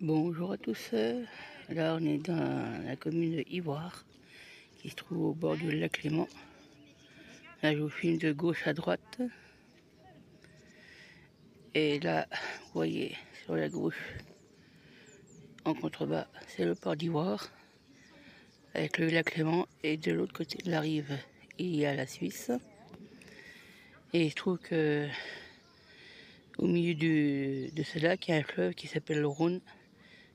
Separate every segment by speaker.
Speaker 1: Bonjour à tous, là on est dans la commune de Ivoire qui se trouve au bord du lac Léman. Là je vous filme de gauche à droite et là vous voyez sur la gauche en contrebas c'est le port d'Ivoire avec le lac Léman, et de l'autre côté de la rive il y a la Suisse. Et il se trouve que au milieu de ce lac il y a un fleuve qui s'appelle le Rhône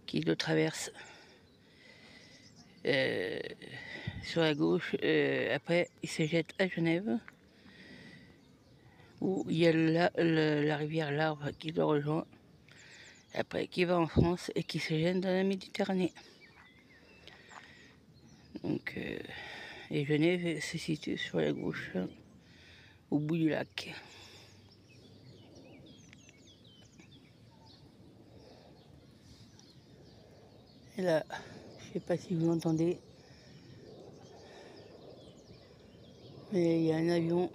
Speaker 1: qui le traverse. Sur la gauche, après il se jette à Genève où il y a la rivière Larve qui le rejoint, après qui va en France et qui se jette dans la Méditerranée. Donc, et Genève se situe sur la gauche, au bout du lac. Et là, je sais pas si vous entendez, mais il y a un avion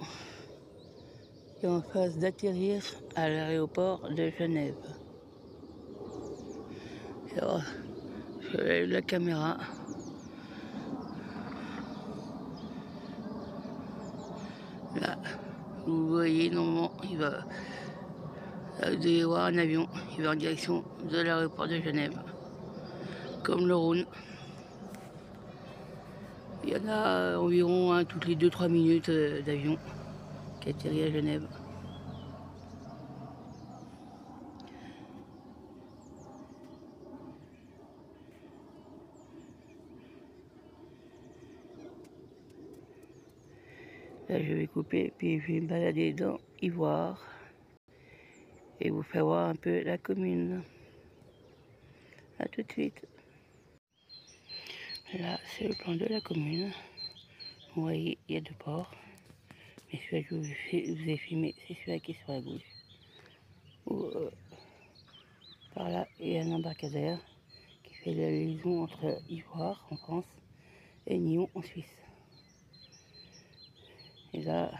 Speaker 1: qui est en phase d'atterrir à l'aéroport de Genève. Et alors, je lève la caméra. Là, vous voyez, normalement, là, vous devez voir un avion, il va en direction de l'aéroport de Genève, comme le Rhône. Il y en a environ toutes les 2-3 minutes d'avion qui atterrit à Genève. Là, je vais couper, puis je vais me balader dans Ivoire et vous faire voir un peu la commune. A tout de suite. Là, c'est le plan de la commune. Vous voyez, il y a deux ports. Mais celui-là que je vous ai filmé, c'est celui-là qui est sur la gauche. Où, par là, il y a un embarcadère qui fait la liaison entre Ivoire, en France, et Nyon, en Suisse. Et là,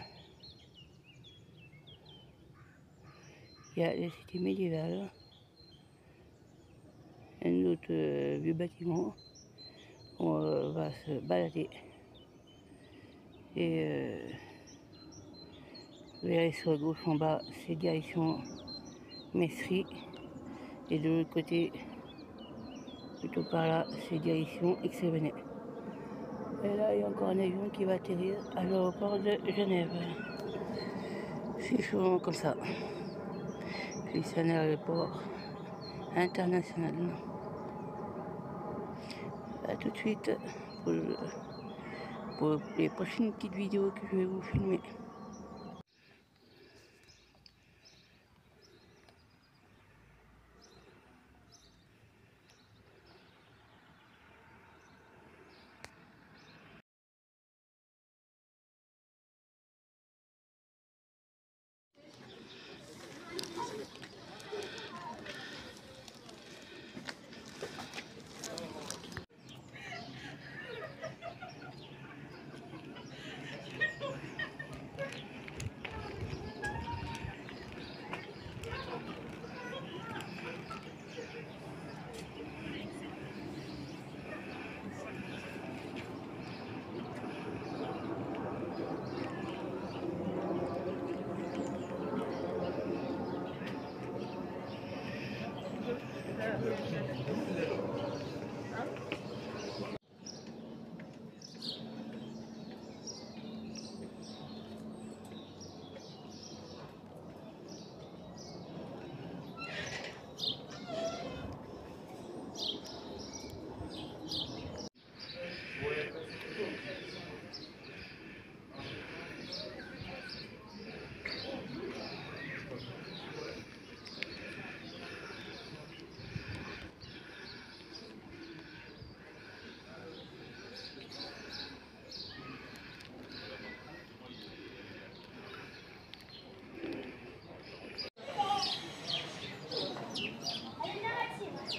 Speaker 1: il y a la cité médiévale, un autre vieux bâtiment. On va se balader. Et vous verrez sur la gauche en bas, c'est direction Messery. Et de l'autre côté, plutôt par là, c'est direction Aix-les-Bains. Et là, il y a encore un avion qui va atterrir à l'aéroport de Genève. C'est souvent comme ça. Puis c'est un aéroport international. A tout de suite pour les prochaines petites vidéos que je vais vous filmer.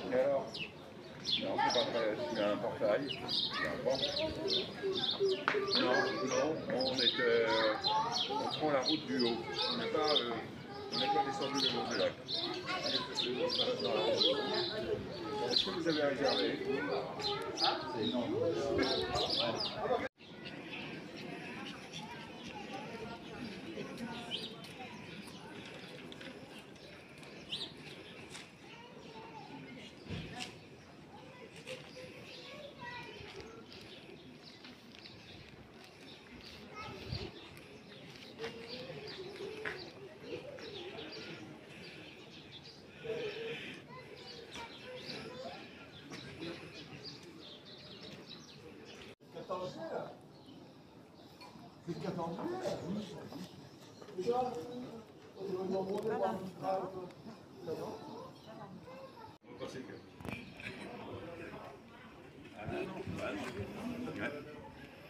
Speaker 2: Et alors, non, c'est pas très. Il y a un portail, il y a un port. Non, on prend la route du haut. On n'est pas On n'est pas descendu le long du lac. Est-ce que vous avez réservé? C'est énorme.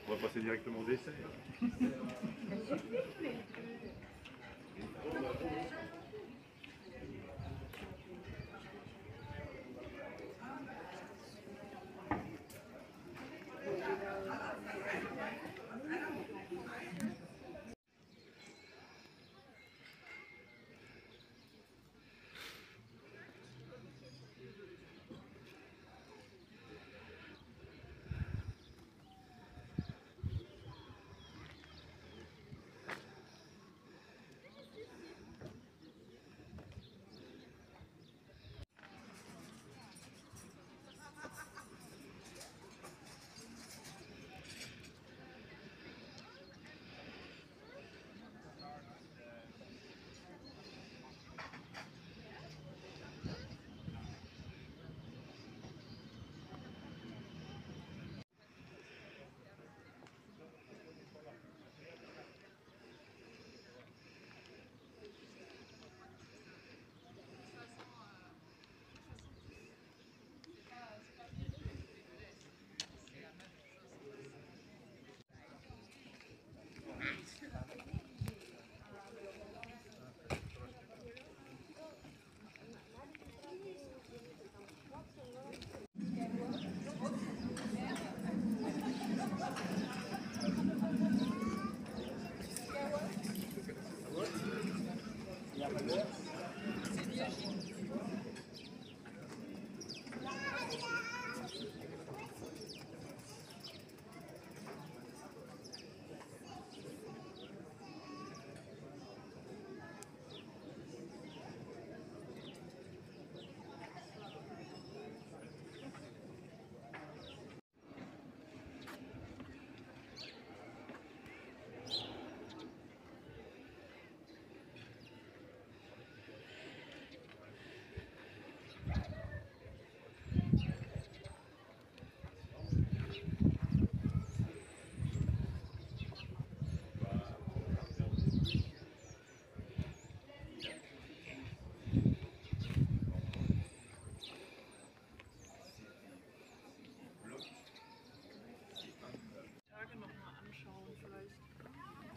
Speaker 2: On va passer directement au dessert.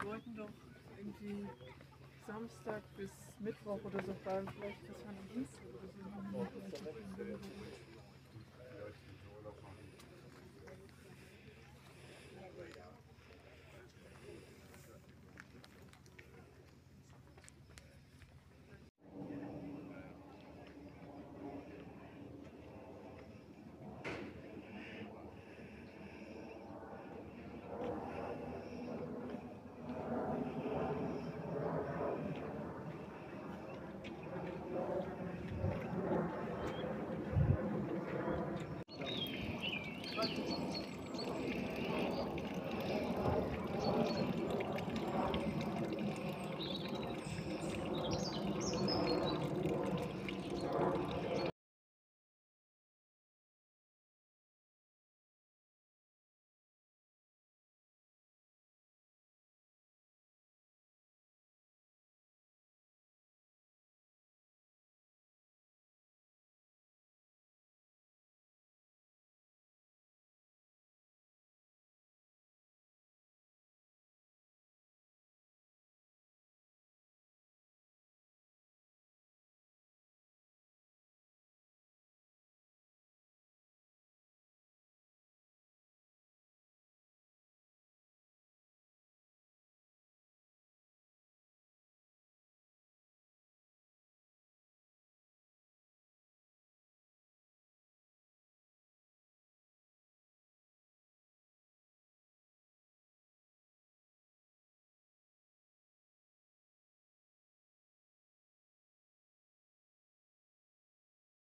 Speaker 3: Wollten doch irgendwie Samstag bis Mittwoch oder so fahren, vielleicht, dass wir einen Dienstag